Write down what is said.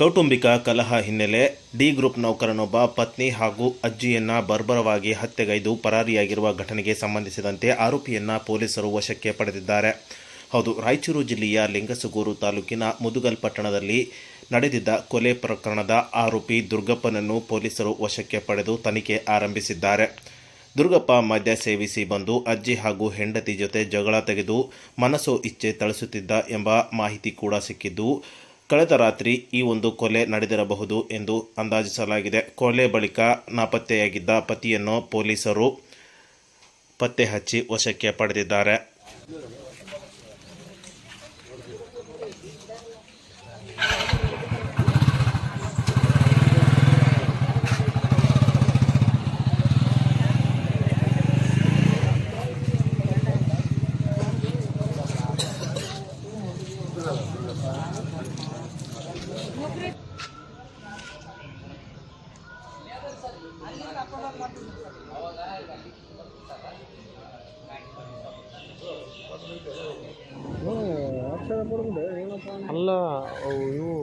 ಕೌಟುಂಬಿಕ ಕಲಹ ಹಿನ್ನೆಲೆ ಡಿ ಗ್ರೂಪ್ ನೌಕರನೊಬ್ಬ ಪತ್ನಿ ಹಾಗೂ ಅಜ್ಜಿಯನ್ನ ಬರ್ಬರವಾಗಿ ಹತ್ಯೆಗೈದು ಪರಾರಿಯಾಗಿರುವ ಘಟನೆಗೆ ಸಂಬಂಧಿಸಿದಂತೆ ಆರೋಪಿಯನ್ನ ಪೊಲೀಸರು ವಶಕ್ಕೆ ಪಡೆದಿದ್ದಾರೆ. ಹೌದು, ರಾಯಚೂರು ಜಿಲ್ಲೆಯ ಲಿಂಗಸಗೂರು ತಾಲೂಕಿನ ಮುದುಗಲ್ ಪಟ್ಟಣದಲ್ಲಿ ನಡೆದಿದ್ದ ಕೊಲೆ ಪ್ರಕರಣದ ಆರೋಪಿ ದುರ್ಗಪ್ಪನನ್ನು ಪೊಲೀಸರು ವಶಕ್ಕೆ ಪಡೆದು ತನಿಖೆ ಆರಂಭಿಸಿದ್ದಾರೆ. ದುರ್ಗಪ್ಪ ಮದ್ಯ ಸೇವಿಸಿ ಬಂದು ಅಜ್ಜಿ ಹಾಗೂ ಹೆಂಡತಿ ಜೊತೆ ಜಗಳ ತೆಗೆದು ಮನಸೋ ಇಚ್ಛೆ ಥಳಿಸುತ್ತಿದ್ದ ಎಂಬ ಮಾಹಿತಿ ಕೂಡ ಸಿಕ್ಕಿದ್ದು, ಕಳೆದ ರಾತ್ರಿ ಈ ಒಂದು ಕೊಲೆ ನಡೆದಿರಬಹುದು ಎಂದು ಅಂದಾಜಿಸಲಾಗಿದೆ. ಕೊಲೆ ಬಳಿಕ ನಾಪತ್ತೆಯಾಗಿದ್ದ ಪತಿಯನ್ನು ಪೊಲೀಸರು ಪತ್ತೆ ಹಚ್ಚಿ ವಶಕ್ಕೆ ಪಡೆದಿದ್ದಾರೆ. ಅಲ್ಲ ಇವು